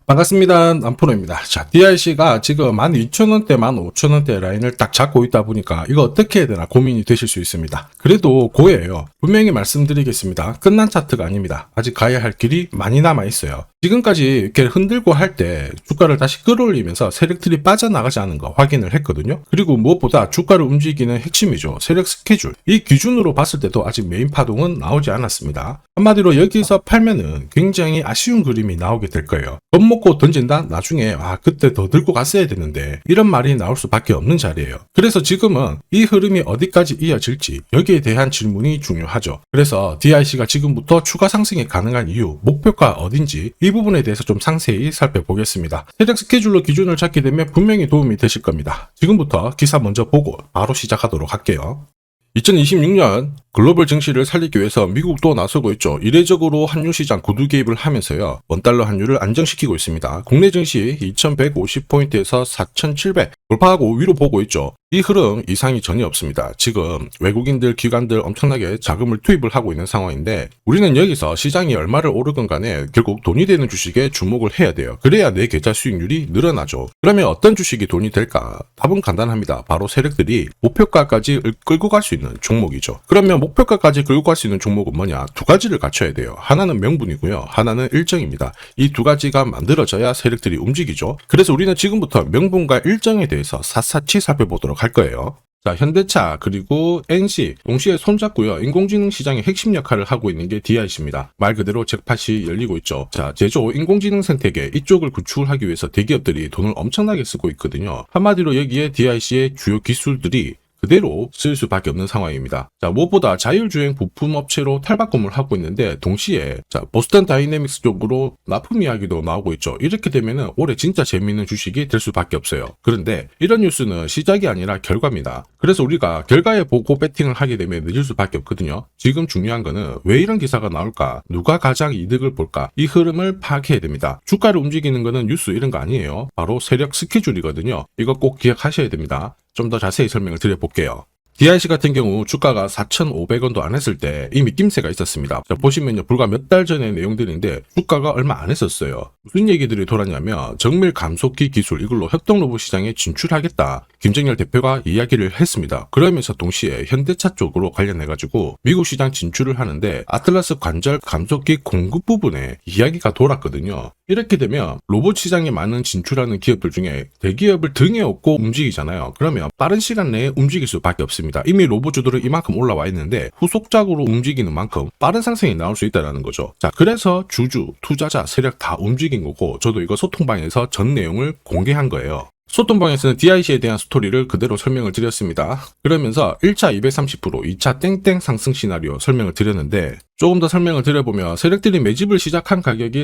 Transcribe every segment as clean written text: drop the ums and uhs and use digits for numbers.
반갑습니다. 남프로입니다. 자, DRC가 지금 12,000원대, 15,000원대 라인을 딱 잡고 있다 보니까 이거 어떻게 해야 되나 고민이 되실 수 있습니다. 그래도 고해예요. 분명히 말씀드리겠습니다. 끝난 차트가 아닙니다. 아직 가야 할 길이 많이 남아 있어요. 지금까지 이렇게 흔들고 할 때 주가를 다시 끌어올리면서 세력들이 빠져나가지 않은 거 확인을 했거든요. 그리고 무엇보다 주가를 움직이는 핵심이죠. 세력 스케줄. 이 기준으로 봤을 때도 아직 메인 파동은 나오지 않았습니다. 한마디로 여기서 팔면은 굉장히 아쉬운 그림이 나오게 될 거예요. 돈 먹고 던진다? 나중에 그때 더 들고 갔어야 되는데 이런 말이 나올 수밖에 없는 자리예요. 그래서 지금은 이 흐름이 어디까지 이어질지 여기에 대한 질문이 중요하죠. 그래서 DRC가 지금부터 추가 상승이 가능한 이유, 목표가 어딘지 이 부분에 대해서 좀 상세히 살펴보겠습니다. 세력 스케줄로 기준을 잡게 되면 분명히 도움이 되실 겁니다. 지금부터 기사 먼저 보고 바로 시작하도록 할게요. 2026년 글로벌 증시를 살리기 위해서 미국도 나서고 있죠. 이례적으로 환율 시장 구두 개입을 하면서요. 원달러 환율을 안정시키고 있습니다. 국내 증시 2150포인트에서 4700 돌파하고 위로 보고 있죠. 이 흐름 이상이 전혀 없습니다. 지금 외국인들, 기관들 엄청나게 자금을 투입을 하고 있는 상황인데 우리는 여기서 시장이 얼마를 오르건 간에 결국 돈이 되는 주식에 주목을 해야 돼요. 그래야 내 계좌 수익률이 늘어나죠. 그러면 어떤 주식이 돈이 될까? 답은 간단합니다. 바로 세력들이 목표가까지 끌고 갈 수 있는 종목이죠. 그러면 목표가까지 끌고 갈 수 있는 종목은 뭐냐? 두 가지를 갖춰야 돼요. 하나는 명분이고요. 하나는 일정입니다. 이 두 가지가 만들어져야 세력들이 움직이죠. 그래서 우리는 지금부터 명분과 일정에 대해서 샅샅이 살펴보도록 할 거예요. 자, 현대차 그리고 NC 동시에 손잡고요. 인공지능 시장의 핵심 역할을 하고 있는 게 DRC입니다. 말 그대로 잭팟이 열리고 있죠. 자, 제조 인공지능 생태계 이쪽을 구축을 하기 위해서 대기업들이 돈을 엄청나게 쓰고 있거든요. 한마디로 여기에 DRC의 주요 기술들이 그대로 쓸 수밖에 없는 상황입니다. 자, 무엇보다 자율주행 부품 업체로 탈바꿈을 하고 있는데 동시에 보스턴 다이내믹스 쪽으로 납품 이야기도 나오고 있죠. 이렇게 되면은 올해 진짜 재미있는 주식이 될 수밖에 없어요. 그런데 이런 뉴스는 시작이 아니라 결과입니다. 그래서 우리가 결과에 보고 배팅을 하게 되면 늦을 수밖에 없거든요. 지금 중요한 거는 왜 이런 기사가 나올까? 누가 가장 이득을 볼까? 이 흐름을 파악해야 됩니다. 주가를 움직이는 거는 뉴스 이런 거 아니에요. 바로 세력 스케줄이거든요. 이거 꼭 기억하셔야 됩니다. 좀 더 자세히 설명을 드려볼게요. DRC 같은 경우 주가가 4,500원도 안 했을 때 이미 낌새가 있었습니다. 자, 보시면요. 불과 몇 달 전의 내용들인데 주가가 얼마 안 했었어요. 무슨 얘기들이 돌았냐면 정밀 감속기 기술 이걸로 협동 로봇 시장에 진출하겠다. 김정열 대표가 이야기를 했습니다. 그러면서 동시에 현대차 쪽으로 관련해가지고 미국 시장 진출을 하는데 아틀라스 관절 감속기 공급 부분에 이야기가 돌았거든요. 이렇게 되면 로봇 시장에 많은 진출하는 기업들 중에 대기업을 등에 업고 움직이잖아요. 그러면 빠른 시간 내에 움직일 수밖에 없습니다. 이미 로봇주들은 이만큼 올라와 있는데 후속작으로 움직이는 만큼 빠른 상승이 나올 수 있다는 거죠. 자, 그래서 주주, 투자자, 세력 다 움직인 거고 저도 이거 소통방에서 전 내용을 공개한 거예요. 소통방에서는 DRC에 대한 스토리를 그대로 설명을 드렸습니다. 그러면서 1차 230%, 2차 땡땡 상승 시나리오 설명을 드렸는데 조금 더 설명을 드려보면 세력들이 매집을 시작한 가격이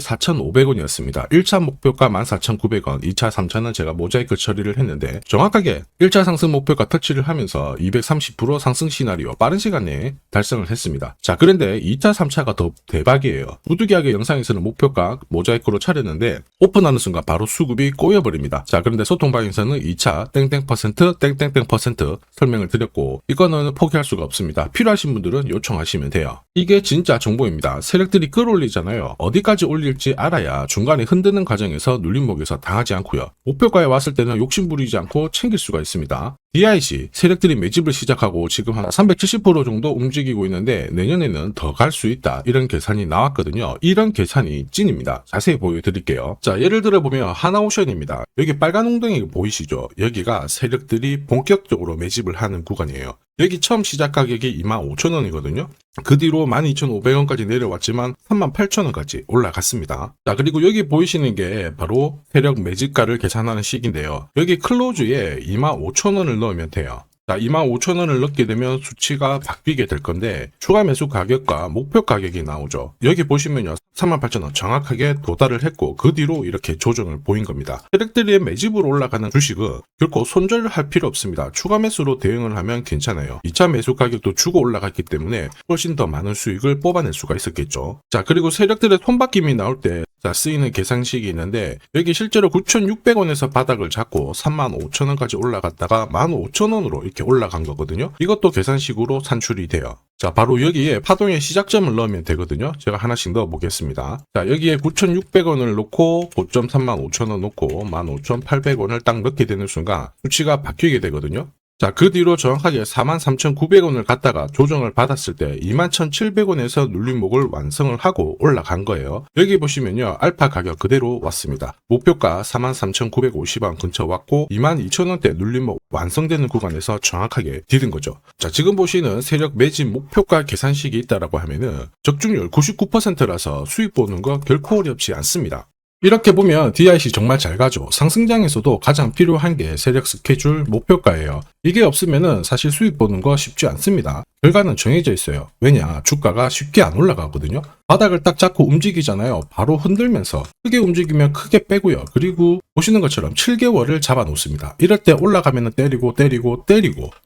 4,500원이었습니다. 1차 목표가 14,900원, 2차, 3차는 제가 모자이크 처리를 했는데 정확하게 1차 상승 목표가 터치를 하면서 230% 상승 시나리오 빠른 시간 내에 달성을 했습니다. 자, 그런데 2차, 3차가 더 대박이에요. 부득이하게 영상에서는 목표가 모자이크로 차렸는데 오픈하는 순간 바로 수급이 꼬여버립니다. 자, 그런데 소통방에서는 2차 땡땡 퍼센트, 땡땡땡 퍼센트 설명을 드렸고 이거는 포기할 수가 없습니다. 필요하신 분들은 요청하시면 돼요. 이게 진짜 정보입니다. 세력들이 끌어올리잖아요. 어디까지 올릴지 알아야 중간에 흔드는 과정에서 눌림목에서 당하지 않고요. 목표가에 왔을 때는 욕심부리지 않고 챙길 수가 있습니다. DRC 세력들이 매집을 시작하고 지금 한 370% 정도 움직이고 있는데 내년에는 더 갈 수 있다. 이런 계산이 나왔거든요. 이런 계산이 찐입니다. 자세히 보여드릴게요. 자, 예를 들어 보면 하나오션입니다. 여기 빨간 웅덩이 보이시죠? 여기가 세력들이 본격적으로 매집을 하는 구간이에요. 여기 처음 시작 가격이 25,000원이거든요. 그 뒤로 12,500원까지 내려왔지만 38,000원까지 올라갔습니다. 자, 그리고 여기 보이시는 게 바로 세력 매집가를 계산하는 식인데요. 여기 클로즈에 25,000원을 넣으면 돼요. 자, 25,000원을 넣게 되면 수치가 바뀌게 될 건데 추가 매수 가격과 목표 가격이 나오죠. 여기 보시면요. 38,000원 정확하게 도달을 했고 그 뒤로 이렇게 조정을 보인 겁니다. 세력들의 매집으로 올라가는 주식은 결코 손절을 할 필요 없습니다. 추가 매수로 대응을 하면 괜찮아요. 2차 매수 가격도 주고 올라갔기 때문에 훨씬 더 많은 수익을 뽑아낼 수가 있었겠죠. 자, 그리고 세력들의 손바뀜이 나올 때 자, 쓰이는 계산식이 있는데 여기 실제로 9,600원에서 바닥을 잡고 35,000원까지 올라갔다가 15,000원으로 이렇게 올라간 거거든요. 이것도 계산식으로 산출이 돼요. 자, 바로 여기에 파동의 시작점을 넣으면 되거든요. 제가 하나씩 넣어 보겠습니다. 자, 여기에 9,600원을 놓고 고점 35,000원 놓고 15,800원을 딱 넣게 되는 순간 수치가 바뀌게 되거든요. 자, 그 뒤로 정확하게 43,900원을 갖다가 조정을 받았을 때 21,700원에서 눌림목을 완성을 하고 올라간 거예요. 여기 보시면요, 알파 가격 그대로 왔습니다. 목표가 43,950원 근처 왔고 22,000원대 눌림목 완성되는 구간에서 정확하게 디딘 거죠. 자, 지금 보시는 세력 매집 목표가 계산식이 있다라고 하면은 적중률 99%라서 수익 보는 거 결코 어렵지 않습니다. 이렇게 보면 DIC 정말 잘 가죠. 상승장에서도 가장 필요한 게 세력 스케줄 목표가예요. 이게 없으면은 사실 수익 보는 거 쉽지 않습니다. 결과는 정해져 있어요. 왜냐? 주가가 쉽게 안 올라가거든요. 바닥을 딱 잡고 움직이잖아요. 바로 흔들면서 크게 움직이면 크게 빼고요. 그리고 보시는 것처럼 7개월을 잡아 놓습니다. 이럴 때 올라가면 때리고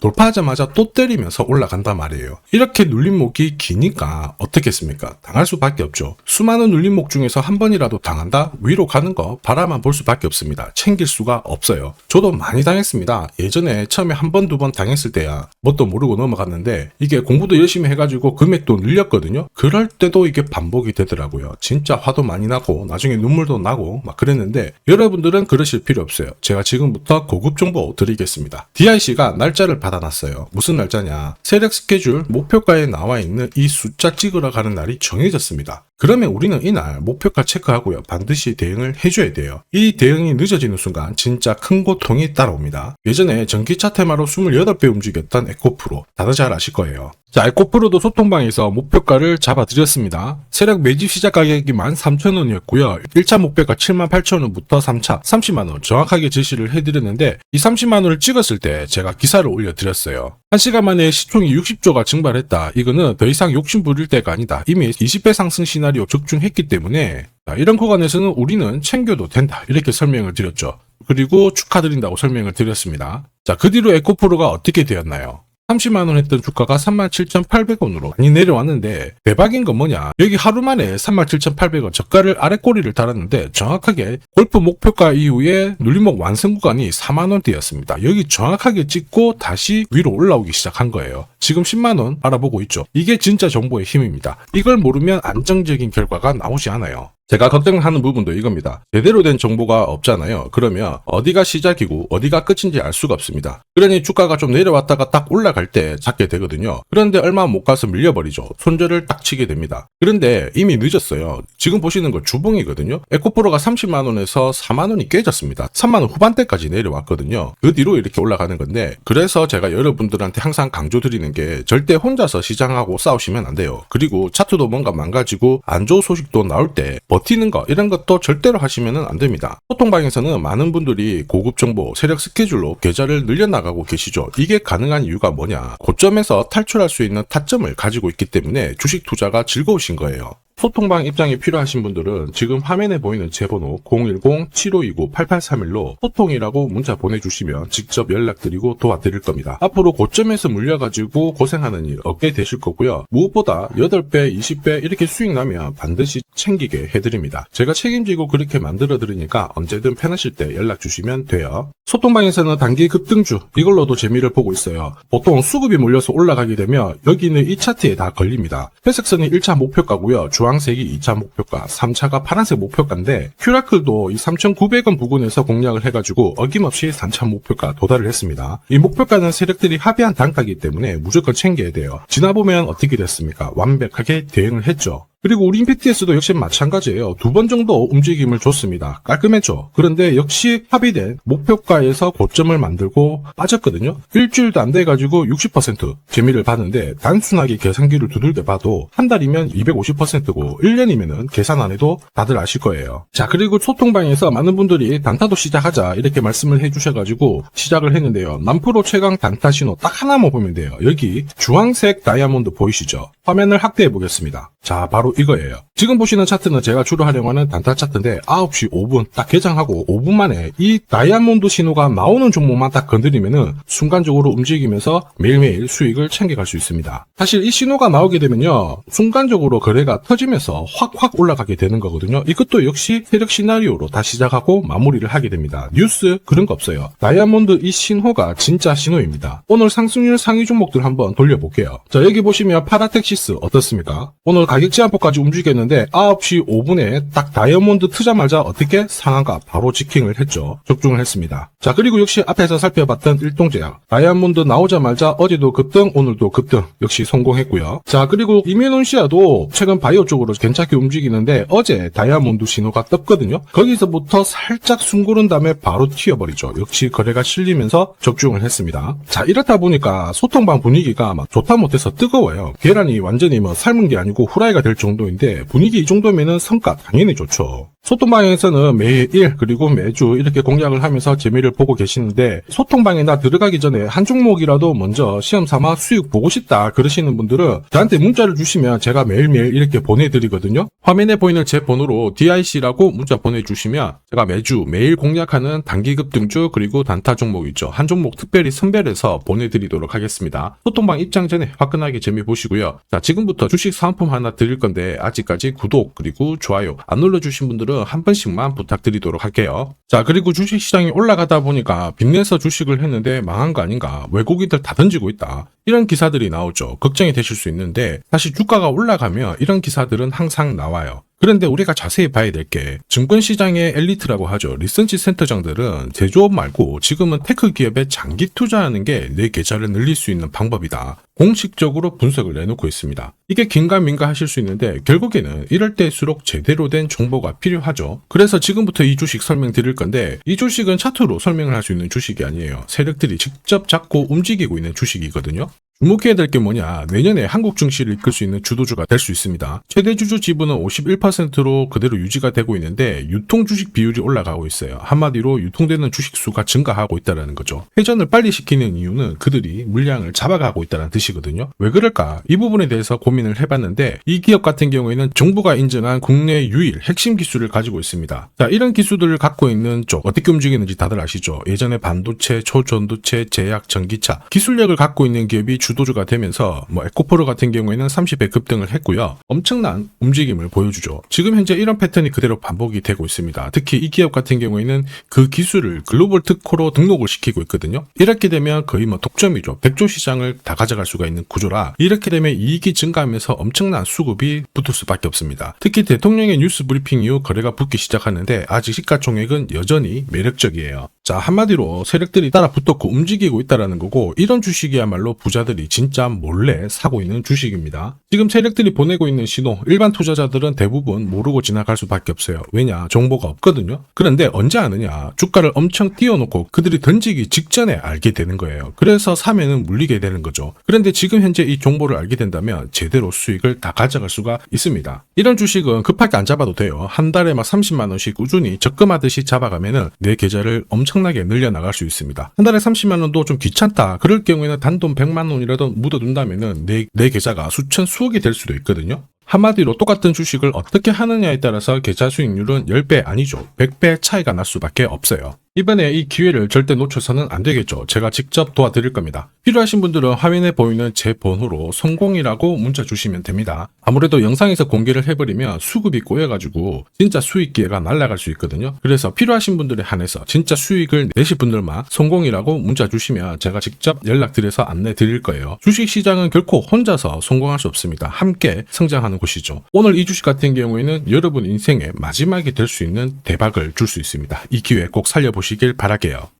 돌파하자마자 또 때리면서 올라간단 말이에요. 이렇게 눌림목이 기니까 어떻겠습니까? 당할 수밖에 없죠. 수많은 눌림목 중에서 한 번이라도 당한다? 위로 가는 거 바라만 볼 수밖에 없습니다. 챙길 수가 없어요. 저도 많이 당했습니다. 예전에 처음에 한 번, 두 번 당했을 때야 뭣도 모르고 넘어갔는데 이게 공부도 열심히 해가지고 금액도 늘렸거든요. 그럴 때도 이게 반복이 되더라고요. 진짜 화도 많이 나고 나중에 눈물도 나고 막 그랬는데 여러분들은 그러실 필요 없어요. 제가 지금부터 고급 정보 드리겠습니다. DIC가 날짜를 받아놨어요. 무슨 날짜냐? 세력 스케줄 목표가에 나와 있는 이 숫자 찍으러 가는 날이 정해졌습니다. 그러면 우리는 이날 목표가 체크하고요. 반드시 대응을 해줘야 돼요. 이 대응이 늦어지는 순간 진짜 큰 고통이 따라옵니다. 예전에 전기차 테마로 28배 움직였던 에코프로 다들 잘 아실 거예요. 자, 에코프로도 소통방에서 목표가를 잡아드렸습니다. 세력 매집 시작 가격이 13,000원이었고요. 1차 목표가 78,000원부터 3차 30만원 정확하게 제시를 해드렸는데 이 30만원을 찍었을 때 제가 기사를 올려드렸어요. 1시간 만에 시총이 60조가 증발했다. 이거는 더 이상 욕심 부릴 때가 아니다. 이미 20배 상승 시나리오 적중했기 때문에 자, 이런 구간에서는 우리는 챙겨도 된다. 이렇게 설명을 드렸죠. 그리고 축하드린다고 설명을 드렸습니다. 자, 그 뒤로 에코프로가 어떻게 되었나요? 30만원 했던 주가가 37,800원으로 많이 내려왔는데 대박인 건 뭐냐? 여기 하루 만에 37,800원 저가를 아래 꼬리를 달았는데 정확하게 골프 목표가 이후에 눌림목 완성 구간이 4만원대였습니다. 여기 정확하게 찍고 다시 위로 올라오기 시작한 거예요. 지금 10만원 알아보고 있죠. 이게 진짜 정보의 힘입니다. 이걸 모르면 안정적인 결과가 나오지 않아요. 제가 걱정하는 부분도 이겁니다. 제대로 된 정보가 없잖아요. 그러면 어디가 시작이고 어디가 끝인지 알 수가 없습니다. 그러니 주가가 좀 내려왔다가 딱 올라갈 때 잡게 되거든요. 그런데 얼마 못 가서 밀려버리죠. 손절을 딱 치게 됩니다. 그런데 이미 늦었어요. 지금 보시는 거 주봉이거든요. 에코프로가 30만원에서 4만원이 깨졌습니다. 3만원 후반대까지 내려왔거든요. 그 뒤로 이렇게 올라가는 건데 그래서 제가 여러분들한테 항상 강조드리는 게 절대 혼자서 시장하고 싸우시면 안 돼요. 그리고 차트도 뭔가 망가지고 안 좋은 소식도 나올 때 버티는 거 이런 것도 절대로 하시면 안 됩니다. 소통방에서는 많은 분들이 고급 정보, 세력 스케줄로 계좌를 늘려나가고 계시죠. 이게 가능한 이유가 뭐냐? 고점에서 탈출할 수 있는 타점을 가지고 있기 때문에 주식 투자가 즐거우신 거예요. 소통방 입장이 필요하신 분들은 지금 화면에 보이는 제 번호 010-7529-8831로 소통이라고 문자 보내주시면 직접 연락드리고 도와드릴 겁니다. 앞으로 고점에서 물려가지고 고생하는 일 없게 되실 거고요. 무엇보다 8배, 20배 이렇게 수익 나면 반드시 챙기게 해드립니다. 제가 책임지고 그렇게 만들어드리니까 언제든 편하실 때 연락 주시면 돼요. 소통방에서는 단기 급등주 이걸로도 재미를 보고 있어요. 보통 수급이 몰려서 올라가게 되면 여기 있는 이 차트에 다 걸립니다. 회색선이 1차 목표가고요. 주황색이 2차 목표가, 3차가 파란색 목표가인데 큐라클도 이 3,900원 부근에서 공략을 해가지고 어김없이 3차 목표가 도달을 했습니다. 이 목표가는 세력들이 합의한 단가이기 때문에 무조건 챙겨야 돼요. 지나보면 어떻게 됐습니까? 완벽하게 대응을 했죠. 그리고 우리 임팩트에서도 역시 마찬가지예요. 2번 정도 움직임을 줬습니다. 깔끔했죠. 그런데 역시 합의된 목표가에서 고점을 만들고 빠졌거든요. 일주일도 안 돼가지고 60% 재미를 봤는데 단순하게 계산기를 두들겨 봐도 한 달이면 250%고 1년이면은 계산 안 해도 다들 아실 거예요. 자, 그리고 소통방에서 많은 분들이 단타도 시작하자 이렇게 말씀을 해주셔가지고 시작을 했는데요. 남프로 최강 단타 신호 딱 하나만 보면 돼요. 여기 주황색 다이아몬드 보이시죠? 화면을 확대해 보겠습니다. 자, 바로 이거예요. 지금 보시는 차트는 제가 주로 활용하는 단타 차트인데 9시 5분 딱 개장하고 5분 만에 이 다이아몬드 신호가 나오는 종목만 딱 건드리면은 순간적으로 움직이면서 매일매일 수익을 챙겨갈 수 있습니다. 사실 이 신호가 나오게 되면요, 순간적으로 거래가 터지면서 확 올라가게 되는 거거든요. 이것도 역시 세력 시나리오로 다 시작하고 마무리를 하게 됩니다. 뉴스 그런 거 없어요. 다이아몬드 이 신호가 진짜 신호입니다. 오늘 상승률 상위 종목들 한번 돌려볼게요. 자, 여기 보시면 파라텍시스 어떻습니까? 오늘 가격 제한폭까지 움직였는데 9시 5분에 딱 다이아몬드 트자마자 어떻게 상한가 바로 지킹을 했죠. 적중을 했습니다. 자, 그리고 역시 앞에서 살펴봤던 일동제약 다이아몬드 나오자마자 어제도 급등 오늘도 급등 역시 성공했고요. 자, 그리고 이뮤논시아도 최근 바이오 쪽으로 괜찮게 움직이는데 어제 다이아몬드 신호가 떴거든요. 거기서부터 살짝 숨 고른 다음에 바로 튀어버리죠. 역시 거래가 실리면서 적중을 했습니다. 자, 이렇다 보니까 소통방 분위기가 막 좋다 못해서 뜨거워요. 계란이 완전히 뭐 삶은 게 아니고 후라이가 될 정도인데 분위기 이 정도면은 성과 당연히 좋죠. 소통방에서는 매일 그리고 매주 이렇게 공략을 하면서 재미를 보고 계시는데 소통방에 나 들어가기 전에 한 종목이라도 먼저 시험 삼아 수익 보고 싶다 그러시는 분들은 저한테 문자를 주시면 제가 매일매일 이렇게 보내드리거든요. 화면에 보이는 제 번호로 DIC라고 문자 보내주시면 제가 매일 공략하는 단기 급등주 그리고 단타 종목 있죠. 한 종목 특별히 선별해서 보내드리도록 하겠습니다. 소통방 입장 전에 화끈하게 재미 보시고요. 자, 지금부터 주식 사은품 하나 드릴 건데 아직까지 구독 그리고 좋아요 안 눌러주신 분들은 한 번씩만 부탁드리도록 할게요. 자, 그리고 주식시장이 올라가다 보니까 빚내서 주식을 했는데 망한 거 아닌가, 외국인들 다 던지고 있다, 이런 기사들이 나오죠. 걱정이 되실 수 있는데 사실 주가가 올라가면 이런 기사들은 항상 나와요. 그런데 우리가 자세히 봐야 될 게 증권시장의 엘리트라고 하죠. 리서치 센터장들은 제조업 말고 지금은 테크 기업에 장기 투자하는 게 내 계좌를 늘릴 수 있는 방법이다. 공식적으로 분석을 내놓고 있습니다. 이게 긴가민가 하실 수 있는데 결국에는 이럴 때일수록 제대로 된 정보가 필요하죠. 그래서 지금부터 이 주식 설명드릴 건데 이 주식은 차트로 설명을 할 수 있는 주식이 아니에요. 세력들이 직접 잡고 움직이고 있는 주식이거든요. 주목해야 될 게 뭐냐, 내년에 한국 증시를 이끌 수 있는 주도주가 될 수 있습니다. 최대 주주 지분은 51%로 그대로 유지가 되고 있는데 유통 주식 비율이 올라가고 있어요. 한마디로 유통되는 주식 수가 증가하고 있다는 거죠. 회전을 빨리 시키는 이유는 그들이 물량을 잡아가고 있다는 뜻이거든요. 왜 그럴까? 이 부분에 대해서 고민을 해봤는데 이 기업 같은 경우에는 정부가 인정한 국내 유일 핵심 기술을 가지고 있습니다. 자, 이런 기술들을 갖고 있는 쪽 어떻게 움직이는지 다들 아시죠? 예전에 반도체, 초전도체, 제약, 전기차 기술력을 갖고 있는 기업이 주도주가 되면서 에코프로 같은 경우에는 30배 급등을 했고요. 엄청난 움직임을 보여주죠. 지금 현재 이런 패턴이 그대로 반복이 되고 있습니다. 특히 이 기업 같은 경우에는 그 기술을 글로벌 특허로 등록을 시키고 있거든요. 이렇게 되면 거의 독점이죠. 100조 시장을 다 가져갈 수가 있는 구조라 이렇게 되면 이익이 증가하면서 엄청난 수급이 붙을 수밖에 없습니다. 특히 대통령의 뉴스 브리핑 이후 거래가 붙기 시작하는데 아직 시가총액은 여전히 매력적이에요. 자, 한마디로 세력들이 따라 붙었고 움직이고 있다는 거고 이런 주식이야말로 부자들이 진짜 몰래 사고 있는 주식입니다. 지금 세력들이 보내고 있는 신호 일반 투자자들은 대부분 모르고 지나갈 수밖에 없어요. 왜냐? 정보가 없거든요. 그런데 언제 아느냐? 주가를 엄청 띄워놓고 그들이 던지기 직전에 알게 되는 거예요. 그래서 사면은 물리게 되는 거죠. 그런데 지금 현재 이 정보를 알게 된다면 제대로 수익을 다 가져갈 수가 있습니다. 이런 주식은 급하게 안 잡아도 돼요. 한 달에 30만 원씩 꾸준히 적금하듯이 잡아가면은 내 계좌를 엄청나게 늘려나갈 수 있습니다. 한 달에 30만 원도 좀 귀찮다. 그럴 경우에는 단돈 100만 원이라도 묻어둔다면은 내 계좌가 수천 수억이 될 수도 있거든요. 한마디로 똑같은 주식을 어떻게 하느냐에 따라서 계좌 수익률은 10배 아니죠. 100배 차이가 날 수밖에 없어요. 이번에 이 기회를 절대 놓쳐서는 안 되겠죠. 제가 직접 도와드릴 겁니다. 필요하신 분들은 화면에 보이는 제 번호로 성공이라고 문자 주시면 됩니다. 아무래도 영상에서 공개를 해버리면 수급이 꼬여가지고 진짜 수익 기회가 날아갈 수 있거든요. 그래서 필요하신 분들에 한해서 진짜 수익을 내실 분들만 성공이라고 문자 주시면 제가 직접 연락드려서 안내 드릴 거예요. 주식시장은 결코 혼자서 성공할 수 없습니다. 함께 성장하는 곳이죠. 오늘 이 주식 같은 경우에는 여러분 인생의 마지막이 될 수 있는 대박을 줄 수 있습니다. 이 기회 꼭 살려보시길 바랄게요.